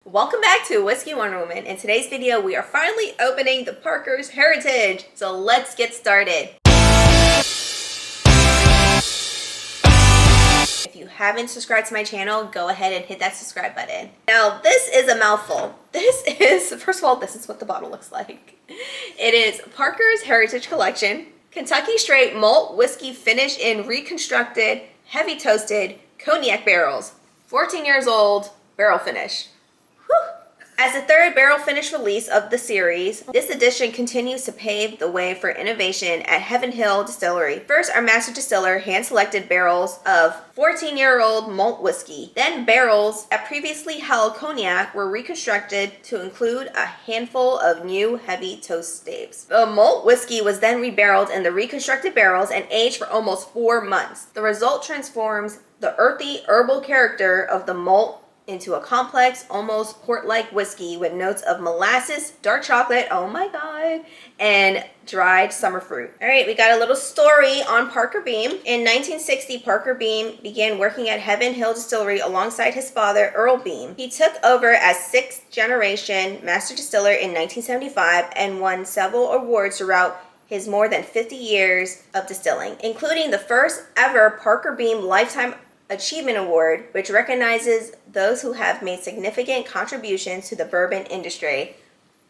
Welcome back to Whiskey Wonder Woman. In today's video, we are finally opening the Parker's Heritage. So let's get started. If you haven't subscribed to my channel, go ahead and hit that subscribe button. Now, this is a mouthful. First of all, this is what the bottle looks like. It is Parker's Heritage Collection, Kentucky Straight Malt Whiskey finished in reconstructed, heavy toasted Cognac barrels. 14 years old, barrel finish. As the third barrel finish release of the series, this edition continues to pave the way for innovation at Heaven Hill Distillery. First, our master distiller hand-selected barrels of 14-year-old malt whiskey. Then barrels that previously held cognac were reconstructed to include a handful of new heavy toast staves. The malt whiskey was then rebarreled in the reconstructed barrels and aged for almost 4 months. The result transforms the earthy herbal character of the malt into a complex, almost port-like whiskey with notes of molasses, dark chocolate, oh my god, and dried summer fruit. All right, we got a little story on Parker Beam. In 1960, Parker Beam began working at Heaven Hill Distillery alongside his father, Earl Beam. He took over as sixth-generation master distiller in 1975 and won several awards throughout his more than 50 years of distilling, including the first ever Parker Beam Lifetime Achievement Award, which recognizes those who have made significant contributions to the bourbon industry.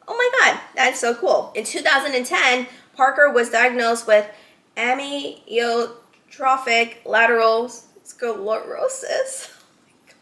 Oh my god, that's so cool. In 2010, Parker was diagnosed with amyotrophic lateral sclerosis. Oh my god,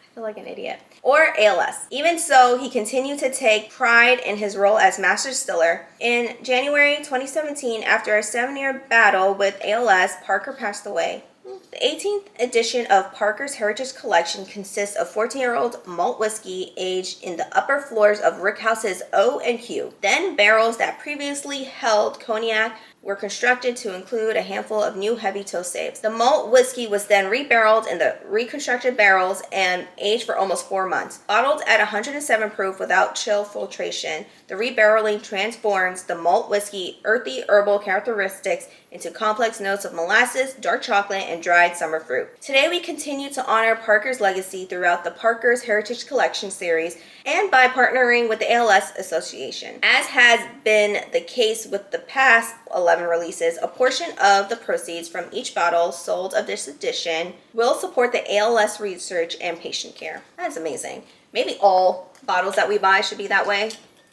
I feel like an idiot. Or ALS. Even so, he continued to take pride in his role as master distiller. In January 2017, after a 7-year battle with ALS, Parker passed away. The 18th edition of Parker's Heritage Collection consists of 14-year-old malt whiskey aged in the upper floors of Rickhouses O and Q. Then barrels that previously held cognac were constructed to include a handful of new heavy toast staves. The malt whiskey was then rebarreled in the reconstructed barrels and aged for almost 4 months. Bottled at 107 proof without chill filtration, the rebarreling transforms the malt whiskey earthy herbal characteristics into complex notes of molasses, dark chocolate, and dried summer fruit. Today we continue to honor Parker's legacy throughout the Parker's Heritage Collection series and by partnering with the ALS Association. As has been the case with the past 11 releases, a portion of the proceeds from each bottle sold of this edition will support the ALS research and patient care. That's amazing. Maybe all bottles that we buy should be that way.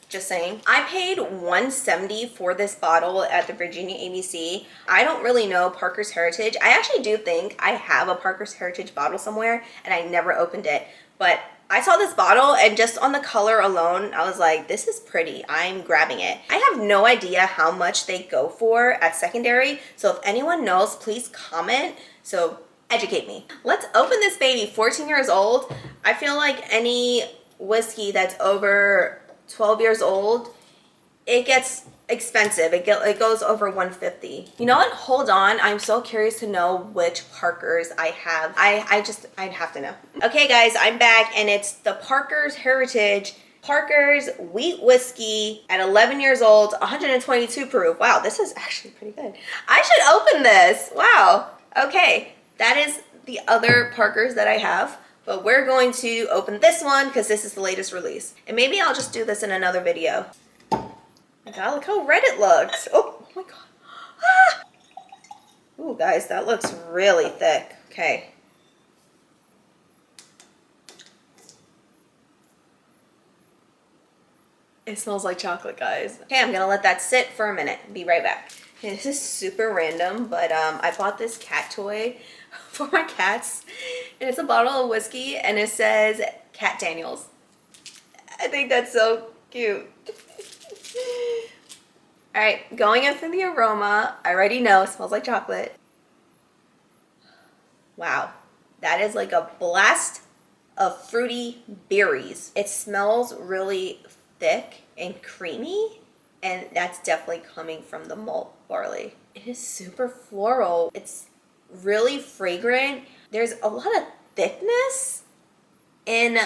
Just saying. I paid $170 for this bottle at the Virginia ABC. I don't really know Parker's Heritage. I actually do think I have a Parker's Heritage bottle somewhere and I never opened it. But I saw this bottle and just on the color alone, I was like, this is pretty. I'm grabbing it. I have no idea how much they go for at secondary. So if anyone knows, please comment. So educate me. Let's open this baby. 14 years old. I feel like any whiskey that's over 12 years old, it gets expensive. It goes over $150. You know what? Hold on. I'm so curious to know which Parkers I have. I'd have to know. Okay, guys, I'm back, and it's the Parker's Heritage Parker's Wheat Whiskey at 11 years old, 122 proof. Wow, this is actually pretty good. I should open this. Wow. Okay, that is the other Parkers that I have. But we're going to open this one because this is the latest release. And maybe I'll just do this in another video. Oh my god, look how red it looks. Oh my god. Ah! Ooh, guys, that looks really thick. Okay. It smells like chocolate, guys. Okay, I'm gonna let that sit for a minute. Be right back. Okay, this is super random, but I bought this cat toy for my cats, and it's a bottle of whiskey, and it says Cat Daniels. I think that's so cute. All right, going in for the aroma. I already know it smells like chocolate. Wow, that is like a blast of fruity berries. It smells really thick and creamy, and that's definitely coming from the malt barley. It is super floral. It's really fragrant. There's a lot of thickness in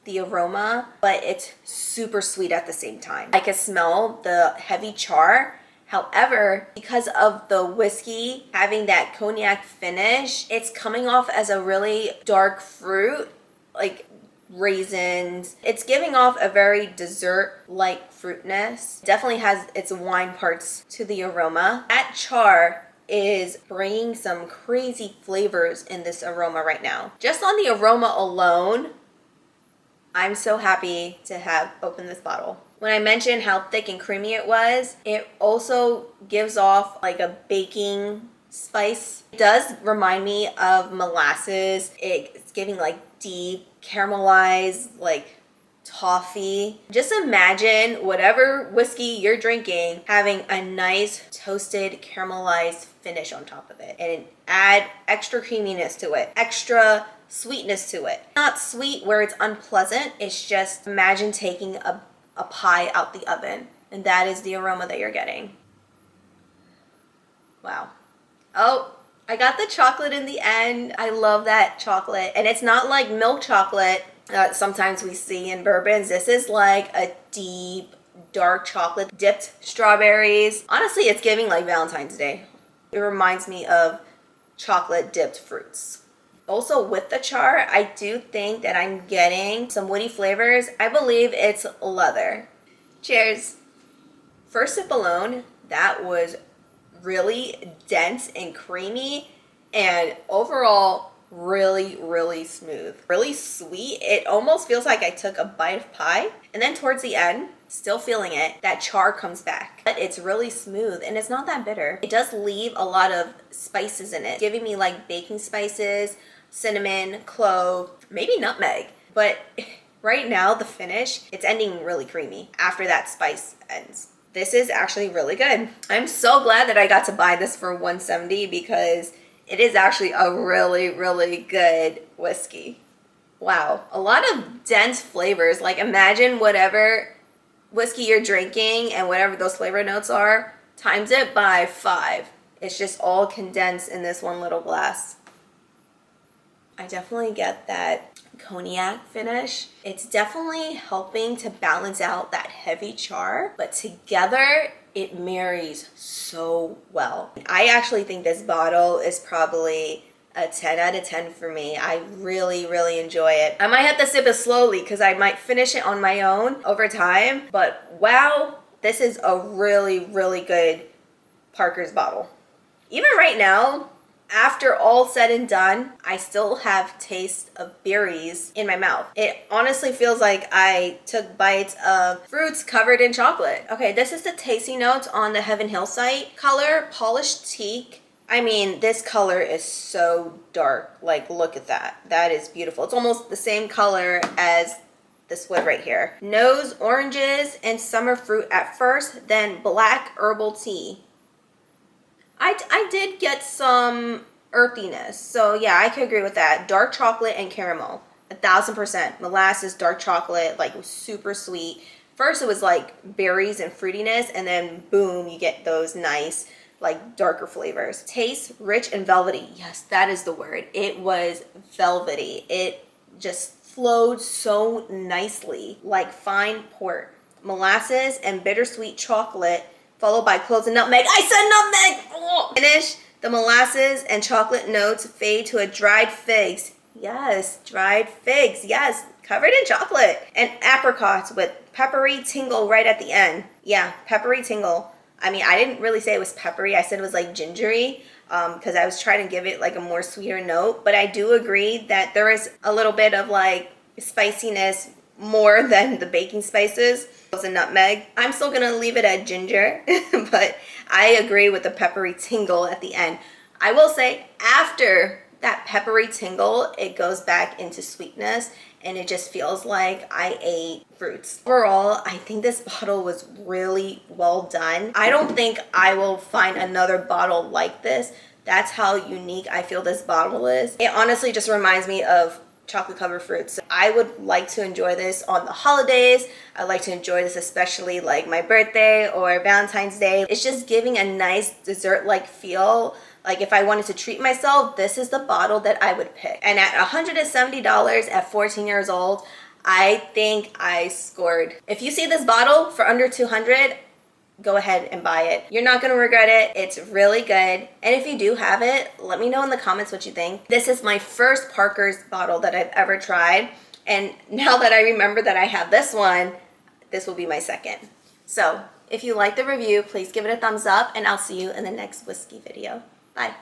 the aroma, but it's super sweet at the same time. I can smell the heavy char. However, because of the whiskey having that cognac finish, it's coming off as a really dark fruit, like raisins. It's giving off a very dessert-like fruitness. Definitely has its wine parts to the aroma. That char is bringing some crazy flavors in this aroma right now. Just on the aroma alone, I'm so happy to have opened this bottle. When I mentioned how thick and creamy it was, it also gives off like a baking spice. It does remind me of molasses. It's giving like deep caramelized like toffee. Just imagine whatever whiskey you're drinking having a nice toasted caramelized finish on top of it, and add extra creaminess to it, extra sweetness to it. Not sweet where it's unpleasant. It's just imagine taking a pie out the oven, and that is the aroma that you're getting. Wow. Oh, I got the chocolate in the end. I love that chocolate. And it's not like milk chocolate that sometimes we see in bourbons. This is like a deep, dark chocolate dipped strawberries. Honestly, it's giving like Valentine's Day. It reminds me of chocolate dipped fruits. Also with the char, I do think that I'm getting some woody flavors. I believe it's leather. Cheers. First sip alone, that was really dense and creamy, and overall really smooth, really sweet. It almost feels like I took a bite of pie, and then towards the end, still feeling it, that char comes back. But it's really smooth and it's not that bitter. It does leave a lot of spices in it, giving me like baking spices, cinnamon, clove, maybe nutmeg. But right now the finish, it's ending really creamy after that spice ends. This is actually really good. I'm so glad that I got to buy this for $170 because it is actually a really good whiskey. Wow, a lot of dense flavors. Like imagine whatever whiskey you're drinking and whatever those flavor notes are, times it by 5. It's just all condensed in this one little glass. I definitely get that cognac finish. It's definitely helping to balance out that heavy char, but together it marries so well. I actually think this bottle is probably a 10 out of 10 for me. I really enjoy it. I might have to sip it slowly because I might finish it on my own over time, but wow, this is a really good Parker's bottle. Even right now, after all said and done, I still have taste of berries in my mouth. It honestly feels like I took bites of fruits covered in chocolate. Okay, this is the tasting notes on the Heaven Hill site. Color, polished teak. I mean, this color is so dark. Like, look at that. That is beautiful. It's almost the same color as this wood right here. Nose, oranges and summer fruit at first, then black herbal tea. I did get some earthiness, so yeah, I could agree with that. Dark chocolate and caramel, 1000%. Molasses, dark chocolate, like super sweet. First it was like berries and fruitiness, and then boom, you get those nice like darker flavors. Taste rich and velvety. Yes, that is the word. It was velvety. It just flowed so nicely, like fine port. Molasses and bittersweet chocolate, followed by cloves and nutmeg. I said nutmeg! Oh. Finish, the molasses and chocolate notes fade to a dried figs. Yes, dried figs. Yes, covered in chocolate. And apricots with peppery tingle right at the end. Yeah, peppery tingle. I mean, I didn't really say it was peppery. I said it was like gingery because I was trying to give it like a more sweeter note. But I do agree that there is a little bit of like spiciness more than the baking spices. It's a nutmeg. I'm still gonna leave it at ginger, but I agree with the peppery tingle at the end. I will say after that peppery tingle, it goes back into sweetness and it just feels like I ate fruits. Overall, I think this bottle was really well done. I don't think I will find another bottle like this. That's how unique I feel this bottle is. It honestly just reminds me of chocolate covered fruits. I would like to enjoy this on the holidays. I like to enjoy this especially like my birthday or Valentine's Day. It's just giving a nice dessert-like feel. Like if I wanted to treat myself, this is the bottle that I would pick. And at $170 at 14 years old, I think I scored. If you see this bottle for under $200, go ahead and buy it. You're not gonna regret it. It's really good. And if you do have it, let me know in the comments what you think. This is my first Parker's bottle that I've ever tried. And now that I remember that I have this one, this will be my second. So if you like the review, please give it a thumbs up, and I'll see you in the next whiskey video. Bye.